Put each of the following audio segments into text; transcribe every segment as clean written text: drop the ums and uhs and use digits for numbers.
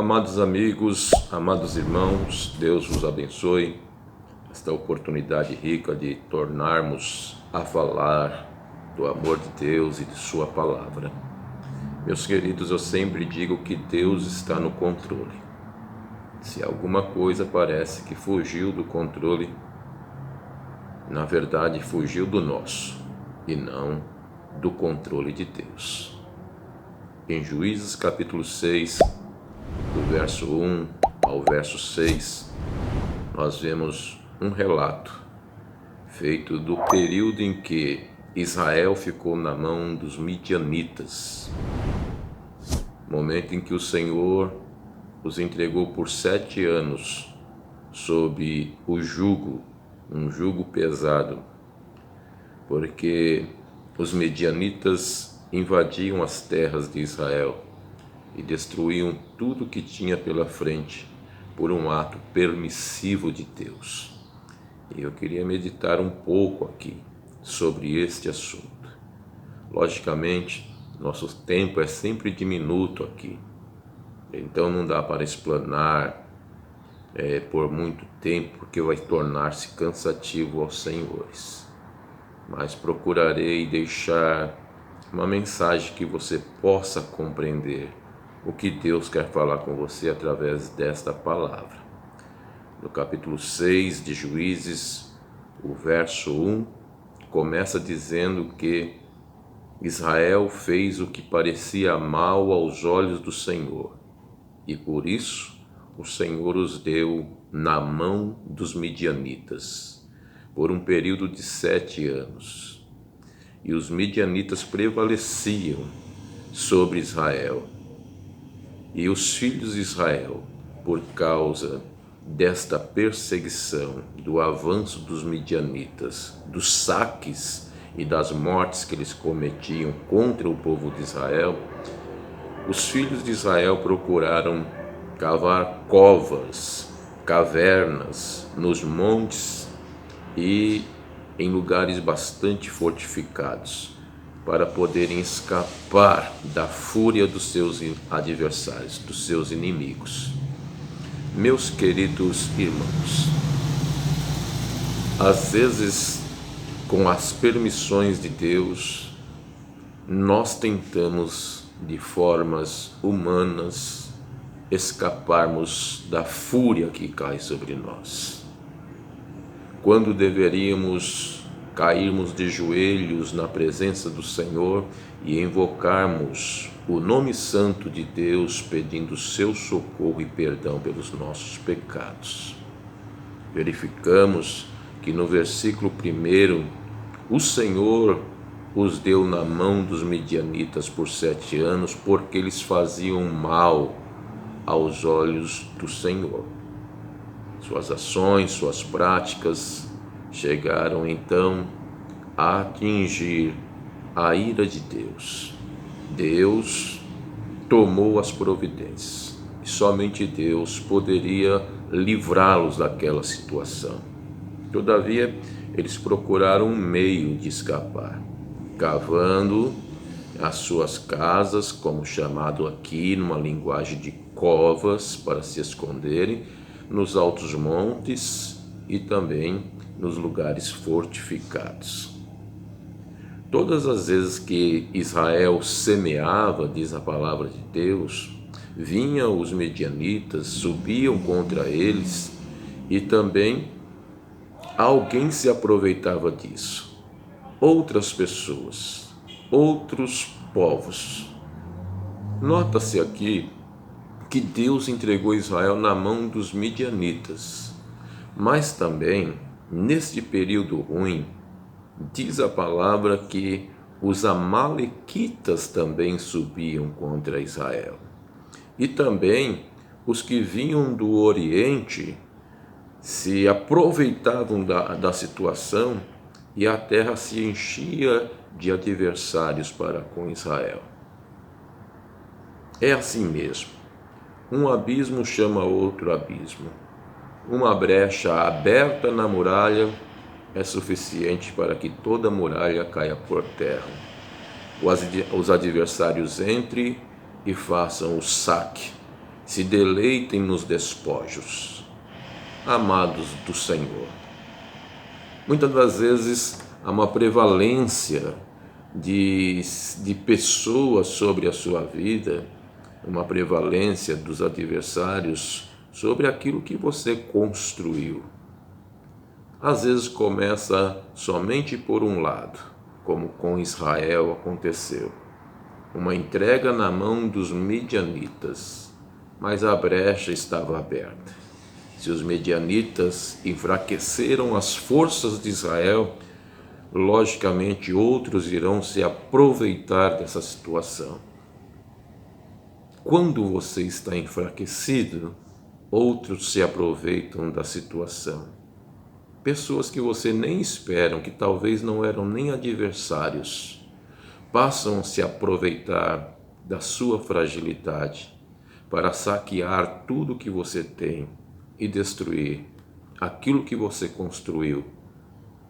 Amados amigos, amados irmãos, Deus vos abençoe. Esta oportunidade rica de tornarmos a falar do amor de Deus e de sua palavra. Meus queridos, eu sempre digo que Deus está no controle. Se alguma coisa parece que fugiu do controle, na verdade fugiu do nosso e não do controle de Deus. Em Juízes capítulo 6, do verso 1 ao verso 6, nós vemos um relato feito do período em que Israel ficou na mão dos midianitas, momento em que o Senhor os entregou por 7 anos sob o jugo, um jugo pesado, porque os midianitas invadiam as terras de Israel e destruíam tudo que tinha pela frente por um ato permissivo de Deus. E eu queria meditar um pouco aqui sobre este assunto. Logicamente, nosso tempo é sempre diminuto aqui, então não dá para explanar por muito tempo, porque vai tornar-se cansativo aos senhores. Mas procurarei deixar uma mensagem que você possa compreender o que Deus quer falar com você através desta palavra. No capítulo 6 de Juízes, o verso 1, começa dizendo que Israel fez o que parecia mal aos olhos do Senhor, e por isso o Senhor os deu na mão dos midianitas, por um período de 7 anos. E os midianitas prevaleciam sobre Israel. E os filhos de Israel, por causa desta perseguição, do avanço dos midianitas, dos saques e das mortes que eles cometiam contra o povo de Israel, os filhos de Israel procuraram cavar covas, cavernas nos montes e em lugares bastante fortificados, para poderem escapar da fúria dos seus adversários, dos seus inimigos. Meus queridos irmãos, às vezes, com as permissões de Deus, nós tentamos, de formas humanas, escaparmos da fúria que cai sobre nós, quando deveríamos cairmos de joelhos na presença do Senhor e invocarmos o nome santo de Deus, pedindo seu socorro e perdão pelos nossos pecados. Verificamos que no versículo 1, o Senhor os deu na mão dos midianitas por 7 anos, porque eles faziam mal aos olhos do Senhor. Suas ações, suas práticas chegaram então a atingir a ira de Deus. Deus tomou as providências e somente Deus poderia livrá-los daquela situação. Todavia, eles procuraram um meio de escapar, cavando as suas casas, como chamado aqui numa linguagem de covas, para se esconderem nos altos montes e também nos lugares fortificados. Todas as vezes que Israel semeava, diz a palavra de Deus, vinham os midianitas, subiam contra eles e também alguém se aproveitava disso. Outras pessoas, outros povos. Nota-se aqui que Deus entregou Israel na mão dos midianitas, mas também, neste período ruim, diz a palavra que os amalequitas também subiam contra Israel. E também os que vinham do Oriente se aproveitavam da situação e a terra se enchia de adversários para com Israel. É assim mesmo. Um abismo chama outro abismo. Uma brecha aberta na muralha é suficiente para que toda a muralha caia por terra. Os adversários entrem e façam o saque, se deleitem nos despojos. Amados do Senhor, muitas das vezes há uma prevalência de pessoas sobre a sua vida, uma prevalência dos adversários sobre aquilo que você construiu. Às vezes começa somente por um lado, como com Israel aconteceu. Uma entrega na mão dos midianitas, mas a brecha estava aberta. Se os midianitas enfraqueceram as forças de Israel, logicamente outros irão se aproveitar dessa situação. Quando você está enfraquecido, outros se aproveitam da situação. Pessoas que você nem esperam, que talvez não eram nem adversários, passam a se aproveitar da sua fragilidade para saquear tudo que você tem e destruir aquilo que você construiu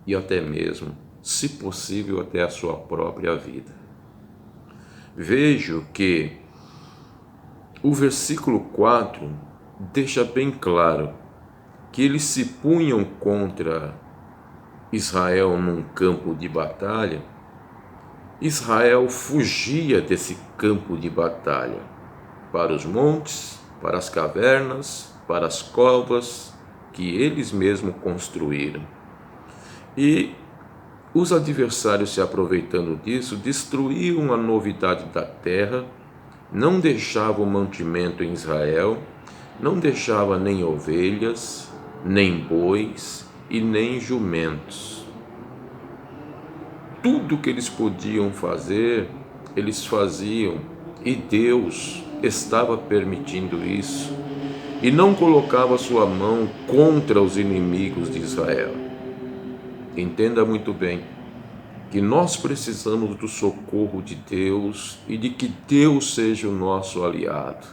e até mesmo, se possível, até a sua própria vida. Vejo que o versículo 4 deixa bem claro que eles se punham contra Israel num campo de batalha. Israel fugia desse campo de batalha para os montes, para as cavernas, para as covas que eles mesmos construíram. E os adversários, se aproveitando disso, destruíam a novidade da terra, não deixavam mantimento em Israel, não deixava nem ovelhas, nem bois e nem jumentos. Tudo que eles podiam fazer, eles faziam, e Deus estava permitindo isso, e não colocava sua mão contra os inimigos de Israel. Entenda muito bem que nós precisamos do socorro de Deus e de que Deus seja o nosso aliado,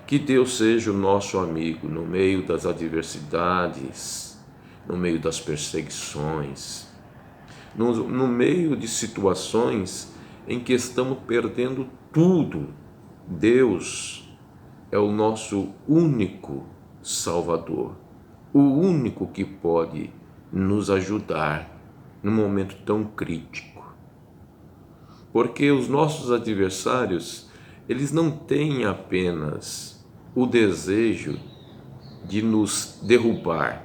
que Deus seja o nosso amigo no meio das adversidades, no meio das perseguições, no meio de situações em que estamos perdendo tudo. Deus é o nosso único Salvador, o único que pode nos ajudar num momento tão crítico. Porque os nossos adversários, eles não têm apenas o desejo de nos derrubar,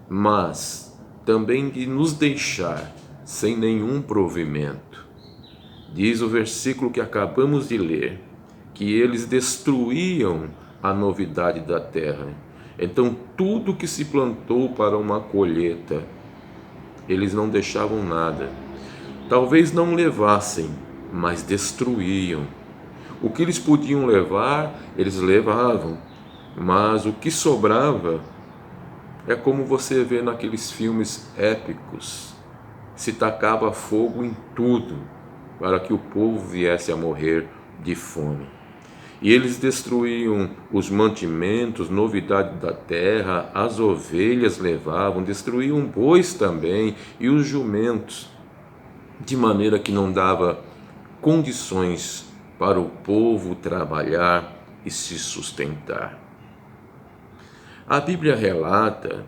mas também de nos deixar sem nenhum provimento. Diz o versículo que acabamos de ler, que eles destruíam a novidade da terra. Então, tudo que se plantou para uma colheita, eles não deixavam nada. Talvez não levassem, mas destruíam. O que eles podiam levar, eles levavam, mas o que sobrava é como você vê naqueles filmes épicos, se tacava fogo em tudo para que o povo viesse a morrer de fome. E eles destruíam os mantimentos, novidade da terra, as ovelhas levavam, destruíam bois também e os jumentos, de maneira que não dava condições para o povo trabalhar e se sustentar. A Bíblia relata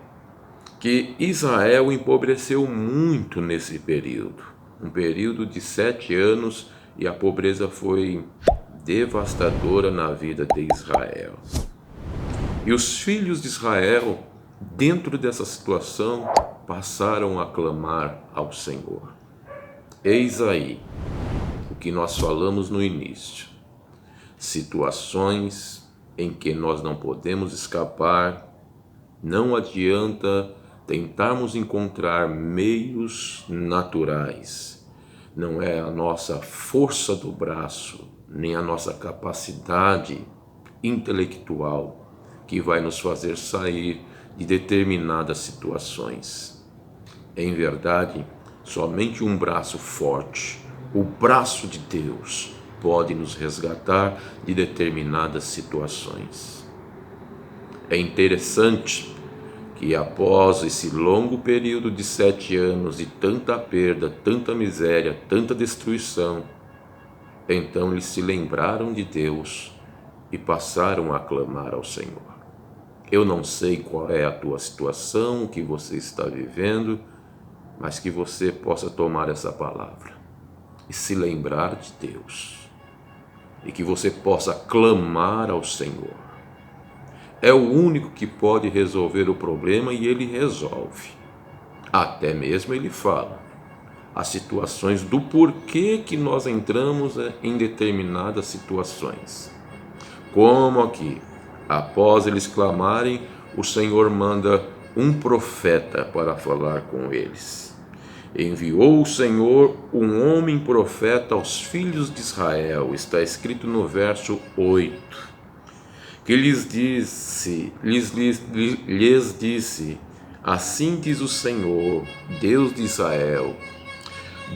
que Israel empobreceu muito nesse período, um período de 7 anos, e a pobreza foi devastadora na vida de Israel. E os filhos de Israel, dentro dessa situação, passaram a clamar ao Senhor. Eis aí o que nós falamos no início: situações em que nós não podemos escapar, não adianta tentarmos encontrar meios naturais. Não é a nossa força do braço, nem a nossa capacidade intelectual que vai nos fazer sair de determinadas situações. Em verdade, somente um braço forte, o braço de Deus, pode nos resgatar de determinadas situações. É interessante que após esse longo período de 7 anos de tanta perda, tanta miséria, tanta destruição, então eles se lembraram de Deus e passaram a clamar ao Senhor. Eu não sei qual é a tua situação, o que você está vivendo, mas que você possa tomar essa palavra e se lembrar de Deus, e que você possa clamar ao Senhor. É o único que pode resolver o problema e Ele resolve. Até mesmo Ele fala as situações do porquê que nós entramos em determinadas situações. Como aqui, após eles clamarem, o Senhor manda um profeta para falar com eles. Enviou o Senhor um homem profeta aos filhos de Israel, está escrito no verso 8, que lhes disse, assim diz o Senhor, Deus de Israel,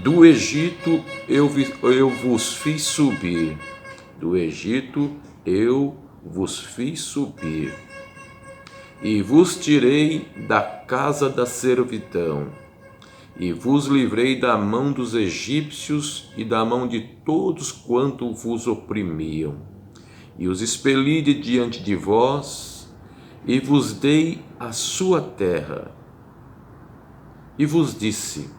do Egito eu vos fiz subir, do Egito eu vos fiz subir, e vos tirei da casa da servidão, e vos livrei da mão dos egípcios e da mão de todos quanto vos oprimiam, e os expeli de diante de vós, e vos dei a sua terra, e vos disse,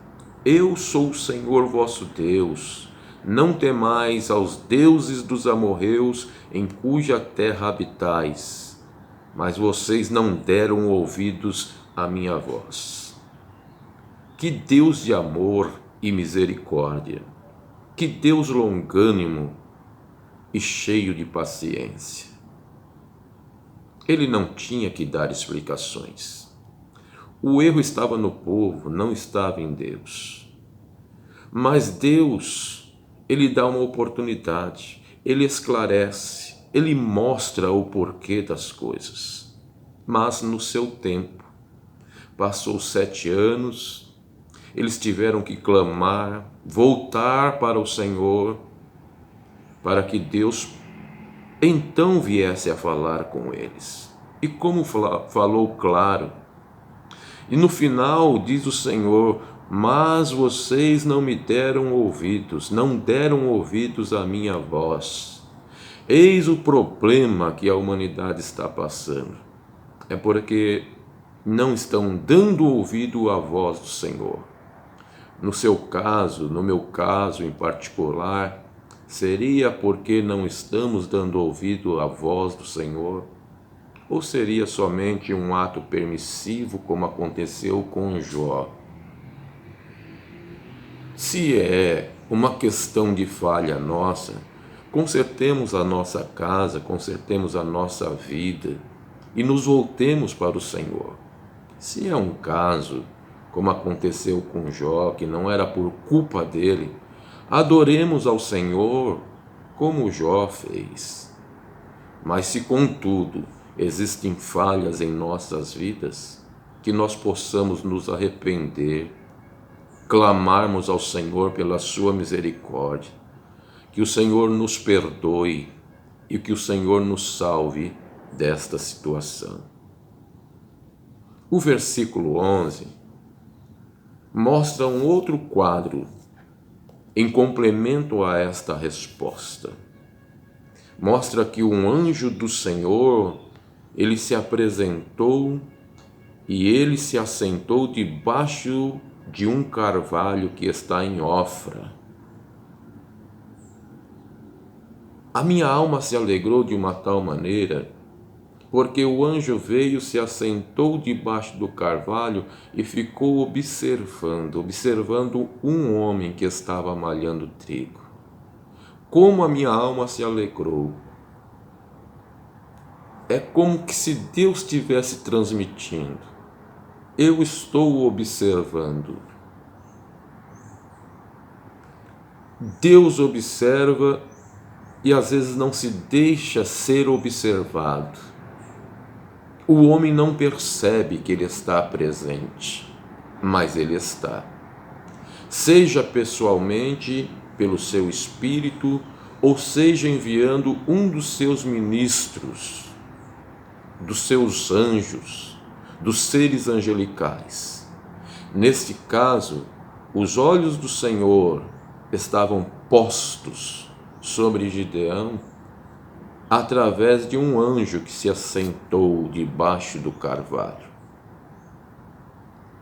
eu sou o Senhor vosso Deus, não temais aos deuses dos amorreus em cuja terra habitais, mas vocês não deram ouvidos à minha voz. Que Deus de amor e misericórdia, que Deus longânimo e cheio de paciência. Ele não tinha que dar explicações. O erro estava no povo, não estava em Deus. Mas Deus, Ele dá uma oportunidade, Ele esclarece, Ele mostra o porquê das coisas. Mas no seu tempo, passou 7 anos, eles tiveram que clamar, voltar para o Senhor, para que Deus então viesse a falar com eles. E como falou claro. E no final diz o Senhor, mas vocês não me deram ouvidos, não deram ouvidos à minha voz. Eis o problema que a humanidade está passando. É porque não estão dando ouvido à voz do Senhor. No seu caso, no meu caso em particular, seria porque não estamos dando ouvido à voz do Senhor? Ou seria somente um ato permissivo, como aconteceu com Jó? Se é uma questão de falha nossa, consertemos a nossa casa, consertemos a nossa vida e nos voltemos para o Senhor. Se é um caso, como aconteceu com Jó, que não era por culpa dele, adoremos ao Senhor como Jó fez. Mas se, contudo, existem falhas em nossas vidas, que nós possamos nos arrepender, clamarmos ao Senhor pela sua misericórdia, que o Senhor nos perdoe e que o Senhor nos salve desta situação. O versículo 11 mostra um outro quadro em complemento a esta resposta. Mostra que um anjo do Senhor, ele se apresentou e ele se assentou debaixo de um carvalho que está em Ofra. A minha alma se alegrou de uma tal maneira, porque o anjo veio, se assentou debaixo do carvalho e ficou observando um homem que estava malhando trigo. Como a minha alma se alegrou! É como que se Deus estivesse transmitindo. Eu estou observando. Deus observa e às vezes não se deixa ser observado. O homem não percebe que ele está presente, mas ele está. Seja pessoalmente, pelo seu espírito, ou seja enviando um dos seus ministros, dos seus anjos, dos seres angelicais. Neste caso, os olhos do Senhor estavam postos sobre Gideão, através de um anjo que se assentou debaixo do carvalho.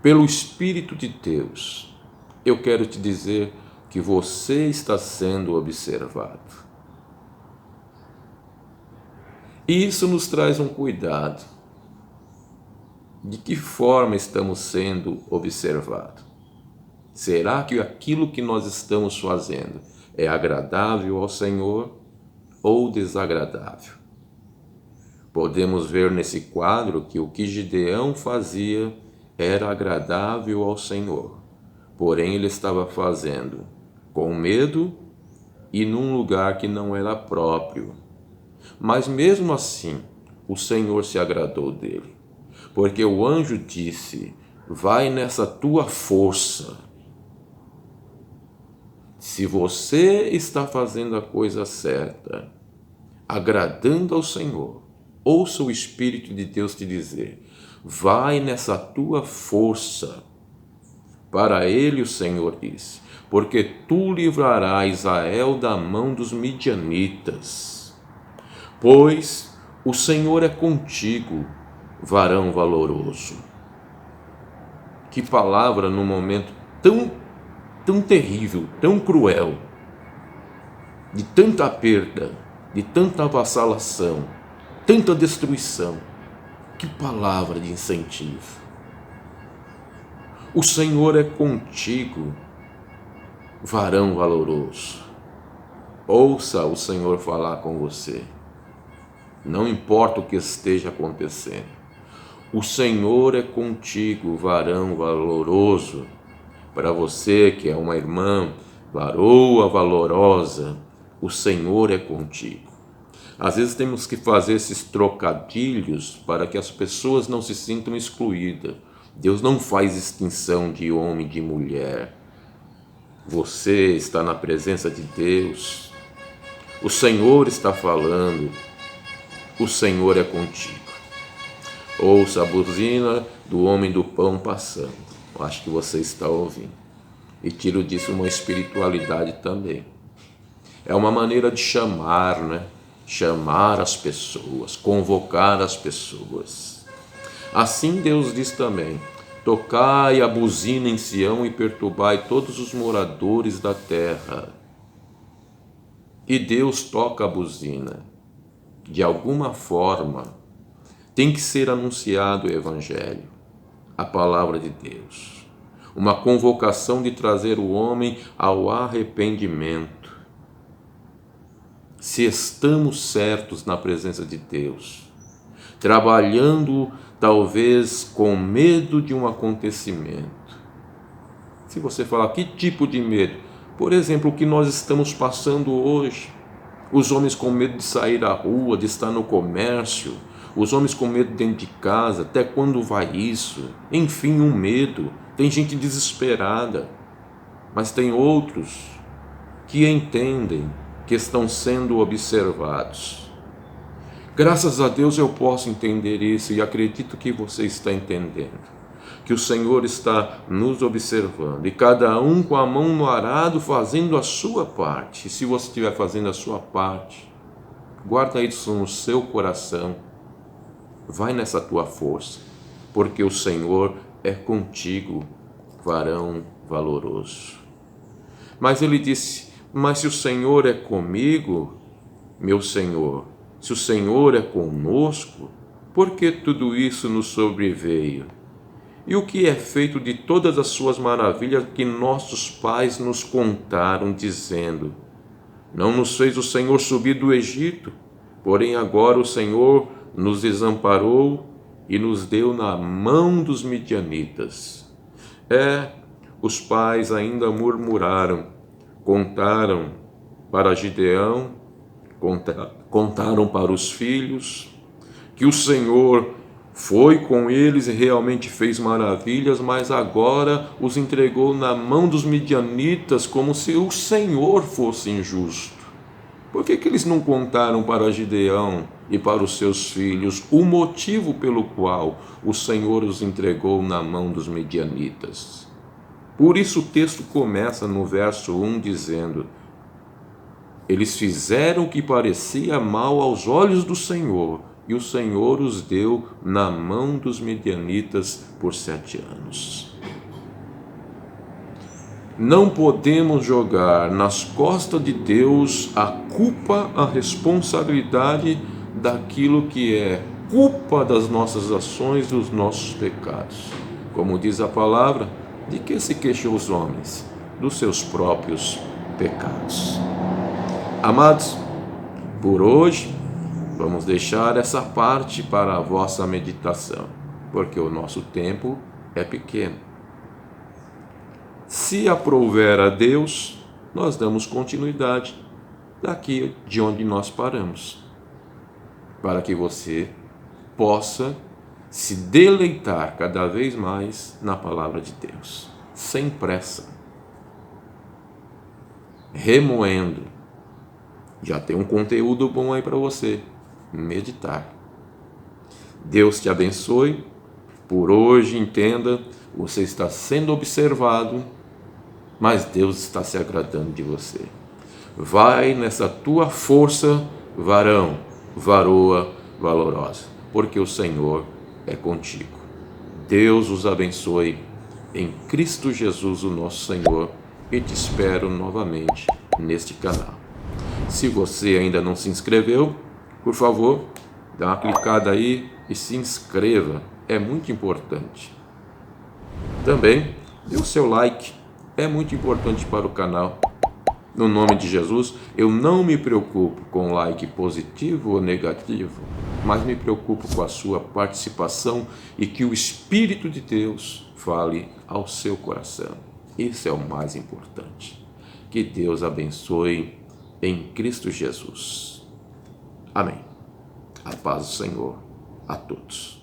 Pelo Espírito de Deus, eu quero te dizer que você está sendo observado. E isso nos traz um cuidado. De que forma estamos sendo observados? Será que aquilo que nós estamos fazendo é agradável ao Senhor ou desagradável? Podemos ver nesse quadro que o que Gideão fazia era agradável ao Senhor, porém ele estava fazendo com medo e num lugar que não era próprio. Mas mesmo assim, o Senhor se agradou dele, porque o anjo disse: vai nessa tua força. Se você está fazendo a coisa certa, agradando ao Senhor, ouça o Espírito de Deus te dizer: vai nessa tua força. Para ele o Senhor disse: porque tu livrarás Israel da mão dos midianitas. Pois o Senhor é contigo, varão valoroso. Que palavra num momento tão terrível, tão cruel, de tanta perda, de tanta avassalação, tanta destruição. Que palavra de incentivo. O Senhor é contigo, varão valoroso. Ouça o Senhor falar com você. Não importa o que esteja acontecendo. O Senhor é contigo, varão valoroso. Para você que é uma irmã, varoa valorosa, o Senhor é contigo. Às vezes temos que fazer esses trocadilhos para que as pessoas não se sintam excluídas. Deus não faz distinção de homem e de mulher. Você está na presença de Deus. O Senhor está falando. O Senhor é contigo. Ouça a buzina do homem do pão passando. Acho que você está ouvindo. E tiro disso uma espiritualidade também. É uma maneira de chamar, né? Chamar as pessoas, convocar as pessoas. Assim Deus diz também: tocai a buzina em Sião e perturbai todos os moradores da terra. E Deus toca a buzina. De alguma forma, tem que ser anunciado o Evangelho, a palavra de Deus. Uma convocação de trazer o homem ao arrependimento. Se estamos certos na presença de Deus, trabalhando talvez com medo de um acontecimento. Se você falar, que tipo de medo? Por exemplo, o que nós estamos passando hoje. Os homens com medo de sair à rua, de estar no comércio. Os homens com medo dentro de casa. Até quando vai isso? Enfim, um medo. Tem gente desesperada. Mas tem outros que entendem que estão sendo observados. Graças a Deus eu posso entender isso e acredito que você está entendendo. Que o Senhor está nos observando e cada um com a mão no arado fazendo a sua parte. E se você estiver fazendo a sua parte, guarda isso no seu coração. Vai nessa tua força, porque o Senhor é contigo, varão valoroso. Mas ele disse: mas se o Senhor é comigo, meu Senhor, se o Senhor é conosco, por que tudo isso nos sobreveio? E o que é feito de todas as suas maravilhas que nossos pais nos contaram, dizendo: não nos fez o Senhor subir do Egito, porém agora o Senhor nos desamparou e nos deu na mão dos midianitas. Os pais ainda murmuraram, contaram para Gideão, contaram para os filhos, que o Senhor foi com eles e realmente fez maravilhas, mas agora os entregou na mão dos midianitas como se o Senhor fosse injusto. Por que eles não contaram para Gideão e para os seus filhos o motivo pelo qual o Senhor os entregou na mão dos midianitas? Por isso o texto começa no verso 1 dizendo: Eles fizeram o que parecia mal aos olhos do Senhor, e o Senhor os deu na mão dos midianitas por 7 anos. Não podemos jogar nas costas de Deus a culpa, a responsabilidade daquilo que é culpa das nossas ações, dos nossos pecados. Como diz a palavra, de que se queixam os homens? Dos seus próprios pecados. Amados, por hoje, vamos deixar essa parte para a vossa meditação, porque o nosso tempo é pequeno. Se aprouver a Deus, nós damos continuidade daqui de onde nós paramos, para que você possa se deleitar cada vez mais na palavra de Deus, sem pressa, remoendo. Já tem um conteúdo bom aí para você meditar. Deus te abençoe. Por hoje, entenda, você está sendo observado, mas Deus está se agradando de você. Vai nessa tua força, varão, varoa valorosa, porque o Senhor é contigo. Deus os abençoe em Cristo Jesus, o nosso Senhor, e te espero novamente neste canal. Se você ainda não se inscreveu, por favor, dá uma clicada aí e se inscreva, é muito importante. Também dê o seu like, é muito importante para o canal. No nome de Jesus, eu não me preocupo com like positivo ou negativo, mas me preocupo com a sua participação e que o Espírito de Deus fale ao seu coração. Isso é o mais importante. Que Deus abençoe em Cristo Jesus. Amém. A paz do Senhor a todos.